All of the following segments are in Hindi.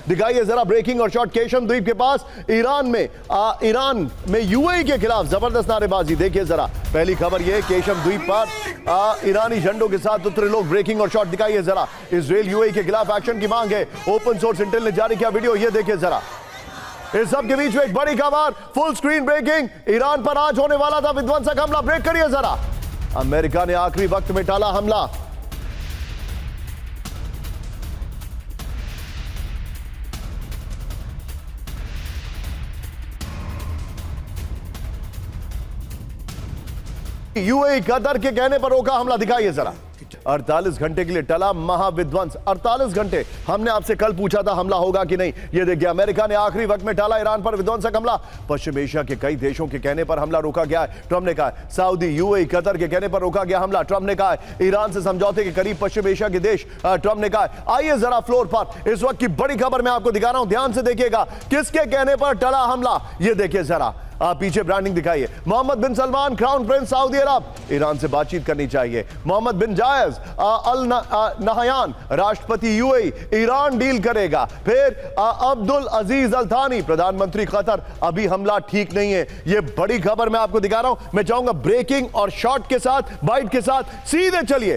दिखाइए जरा ब्रेकिंग और शॉट केशम द्वीप के पास ईरान में यूएई के खिलाफ जबरदस्त नारेबाजी। देखिए जरा पहली खबर यह, केशम द्वीप पर ईरानी झंडों के साथ उतरे लोग। ब्रेकिंग और शॉट दिखाइए जरा, इजराइल यूएई के खिलाफ एक्शन की मांग है। ओपन सोर्स इंटेल ने जारी किया वीडियो, ये देखिए जरा। इस सब के बीच में एक बड़ी खबर, फुल स्क्रीन ब्रेकिंग, ईरान पर आज होने वाला था विध्वंसक हमला। ब्रेक करिए जरा, अमेरिका ने आखिरी वक्त में टाला हमला। यूएई कतर के कहने पर रोका हमला, दिखाइए जरा। 48 घंटे के लिए टला महाविध्वंस। 48 घंटे, हमने आपसे कल पूछा था हमला होगा कि नहीं, ये देखिए अमेरिका ने आखिरी वक्त में टाला ईरान पर विध्वंसक हमला। पश्चिम एशिया के कई देशों के कहने पर हमला रोका गया है, ट्रंप ने कहा है। सऊदी, यूएई, कतर के कहने पर रोका गया हमला, ट्रंप ने कहा है। ईरान से समझौते के करीब पश्चिम एशिया के देश, ट्रंप ने कहा है। आइए जरा फ्लोर पर इस वक्त की बड़ी खबर मैं आपको दिखा रहा हूं, ध्यान से देखिएगा। किसके कहने पर टला हमला, ये देखिए जरा। आप पीछे ब्रांडिंग दिखाइए। मोहम्मद बिन सलमान, क्राउन प्रिंस सऊदी अरब, ईरान से बातचीत करनी चाहिए। मोहम्मद बिन जायद अल नहयान, राष्ट्रपति यूएई, ईरान डील करेगा। फिर अब्दुल अजीज अल थानी, प्रधानमंत्री कतर, अभी हमला ठीक नहीं है। ये बड़ी खबर मैं आपको दिखा रहा हूं। मैं चाहूंगा ब्रेकिंग और शॉट के साथ, बाइट के साथ सीधे चलिए।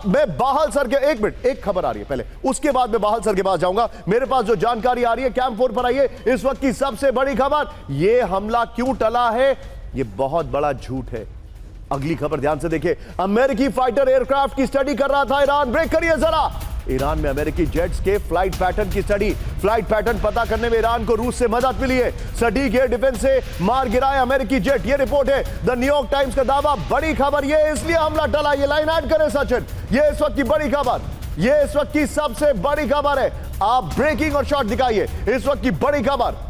मैं बाहल सर के, एक मिनट, एक खबर आ रही है पहले, उसके बाद मैं बाहल सर के पास जाऊंगा। मेरे पास जो जानकारी आ रही है, कैंप 4 पर आइए। इस वक्त की सबसे बड़ी खबर, यह हमला क्यों टला है, यह बहुत बड़ा झूठ है। अगली खबर ध्यान से देखिए। अमेरिकी फाइटर एयरक्राफ्ट की स्टडी कर रहा था ईरान। ब्रेक करिए जरा। ईरान में अमेरिकी जेट्स के फ्लाइट पैटर्न की स्टडी, फ्लाइट पैटर्न पता करने में ईरान को रूस से मदद मिली है। सटीक एयर डिफेंस से मार गिराए अमेरिकी जेट, यह रिपोर्ट है द न्यूयॉर्क टाइम्स का दावा। बड़ी खबर यह, इसलिए हमला टला। यह लाइन ऐड करें सचिन, यह इस वक्त की बड़ी खबर, यह इस वक्त की सबसे बड़ी खबर है। आप ब्रेकिंग और शॉट दिखाइए, इस वक्त की बड़ी खबर।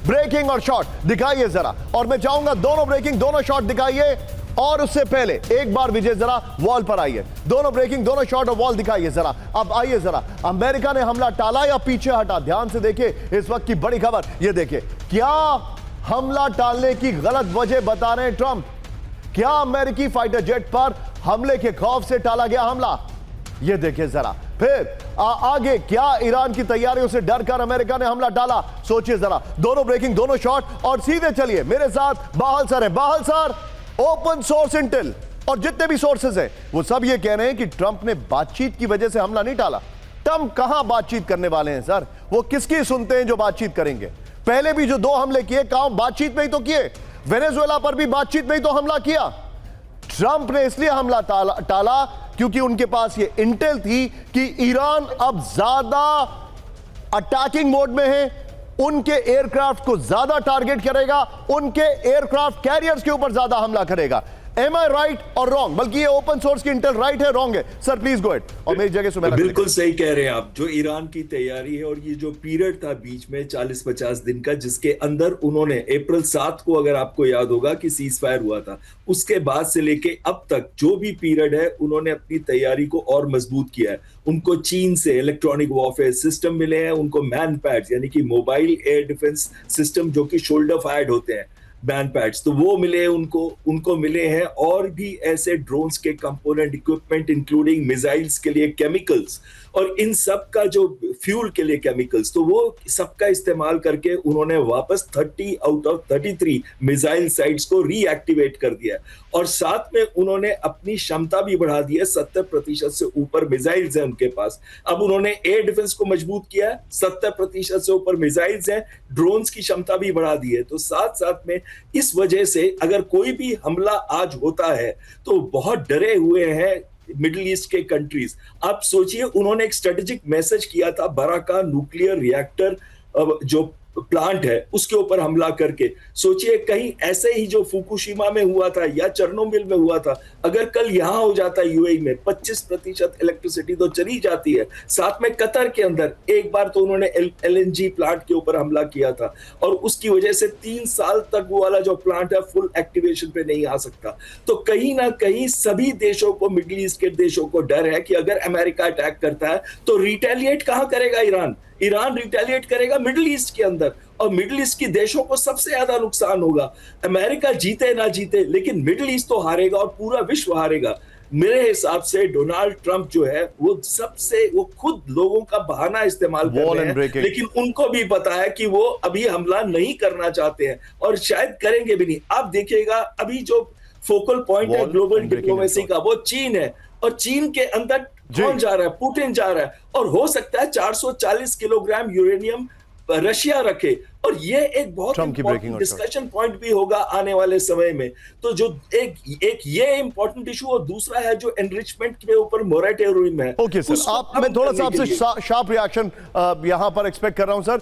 ब्रेकिंग और शॉट दिखाइए जरा, और मैं चाहूंगा दोनों ब्रेकिंग दोनों शॉट दिखाइए। और उससे पहले एक बार विजय जरा वॉल पर आइए। दोनों ब्रेकिंग दोनों शॉट और वॉल दिखाइए जरा। अब आइए जरा, अमेरिका ने हमला टाला या पीछे हटा, ध्यान से देखिए इस वक्त की बड़ी खबर। यह देखिए, क्या हमला टालने की गलत वजह बता रहे हैं ट्रंप? क्या अमेरिकी फाइटर जेट पर हमले के खौफ से टाला गया हमला? यह देखिए जरा। फिर आगे, क्या ईरान की तैयारियों से डरकर अमेरिका ने हमला टाला? सोचिए जरा। दोनों ब्रेकिंग दोनों शॉट, और सीधे चलिए मेरे साथ बाहल सर है। बाहल सर, ओपन सोर्स इंटेल और जितने भी सोर्सेज हैं वो सब ये कह रहे हैं कि ट्रंप ने बातचीत की वजह से हमला नहीं टाला। ट्रंप कहां बातचीत करने वाले हैं सर? वो किसकी सुनते हैं जो बातचीत करेंगे? पहले भी जो 2 हमले किए, काम बातचीत में ही तो किए। वेनेजुएला पर भी बातचीत में ही तो हमला किया। ट्रंप ने इसलिए हमला टाला क्योंकि उनके पास ये इंटेल थी कि ईरान अब ज्यादा अटैकिंग मोड में है, उनके एयरक्राफ्ट को ज्यादा टारगेट करेगा, उनके एयरक्राफ्ट कैरियर्स के ऊपर ज्यादा हमला करेगा। एम आई राइट और रॉन्ग? बल्कि ये ओपन सोर्स की इंटेल राइट है, रॉन्ग है? Sir please go ahead. और मेरी जगह सुमेरा। बिल्कुल सही कह रहे हैं आप। जो ईरान की तैयारी है और ये जो पीरियड था बीच में 40-50 दिन का, जिसके अंदर उन्होंने अप्रैल 7 को, अगर आपको याद होगा कि सीज फायर हुआ था, उसके बाद से लेके अब तक जो भी पीरियड है, उन्होंने अपनी तैयारी को और मजबूत किया है। उनको चीन से इलेक्ट्रॉनिक वॉरफेयर सिस्टम मिले हैं, उनको मैन पैड्स यानी कि मोबाइल एयर डिफेंस सिस्टम जो कि शोल्डर फायर्ड होते हैं, बैन पैड्स, तो वो मिले उनको मिले हैं। और भी ऐसे ड्रोन्स के कंपोनेंट, इक्विपमेंट, इंक्लूडिंग मिसाइल्स के लिए केमिकल्स, और इन सब का जो फ्यूल के लिए केमिकल्स, तो वो सबका इस्तेमाल करके उन्होंने वापस 30 आउट ऑफ 33 मिसाइल साइट्स को रीएक्टिवेट कर दिया। और साथ में उन्होंने अपनी क्षमता भी बढ़ा दी है, 70% से ऊपर मिसाइल्स हैं उनके पास। अब उन्होंने एयर डिफेंस को मजबूत किया है, 70% से ऊपर मिसाइल्स हैं, ड्रोन्स की क्षमता भी बढ़ा दी है। तो साथ साथ में इस वजह से अगर कोई भी हमला आज होता है तो बहुत डरे हुए हैं मिडिल ईस्ट के कंट्रीज। आप सोचिए, उन्होंने एक स्ट्रेटेजिक मैसेज किया था, बराका न्यूक्लियर रिएक्टर जो प्लांट है उसके ऊपर हमला करके। सोचिए, कहीं ऐसे ही जो फुकुशिमा में हुआ था या चेर्नोबिल में हुआ था, अगर कल यहां हो जाता यूएई में, 25% इलेक्ट्रिसिटी तो चली जाती है। साथ में कतर के अंदर एक बार तो उन्होंने एलएनजी प्लांट के ऊपर हमला किया था, और उसकी वजह से 3 साल तक वो वाला जो प्लांट है फुल एक्टिवेशन पे नहीं आ सकता। तो कहीं ना कहीं सभी देशों को, मिडिल ईस्ट के देशों को डर है कि अगर अमेरिका अटैक करता है तो रिटेलिएट कहां करेगा ईरान? ईरान रिटेलिएट करेगा मिडिल ईस्ट के अंदर, और मिडिल ईस्ट की देशों को सबसे ज्यादा नुकसान होगा। अमेरिका जीते ना जीते, लेकिन मिडिल ईस्ट तो हारेगा और पूरा विश्व हारेगा। मेरे हिसाब से डोनाल्ड ट्रंप जो है वो खुद लोगों का बहाना इस्तेमाल कर रहे हैं, लेकिन उनको भी पता है कि वो अभी हमला नहीं करना चाहते हैं और शायद करेंगे भी नहीं। आप देखिएगा अभी जो फोकल पॉइंट है ग्लोबल डिप्लोमेसी का वो चीन है, और चीन के अंदर कौन जा रहा है? पुतिन जा रहा है, और हो सकता है 440 किलोग्राम यूरेनियम रशिया रखे, और ये एक बहुत इंपॉर्टेंट डिस्कशन पॉइंट भी होगा आने वाले समय में। तो जो एक ये इंपॉर्टेंट इशू, और दूसरा है जो एनरिचमेंट के ऊपर मोरेटोरियम है। ओके सर, मैं थोड़ा सा आपसे शार्प रिएक्शन यहां पर एक्सपेक्ट कर रहा हूं सर।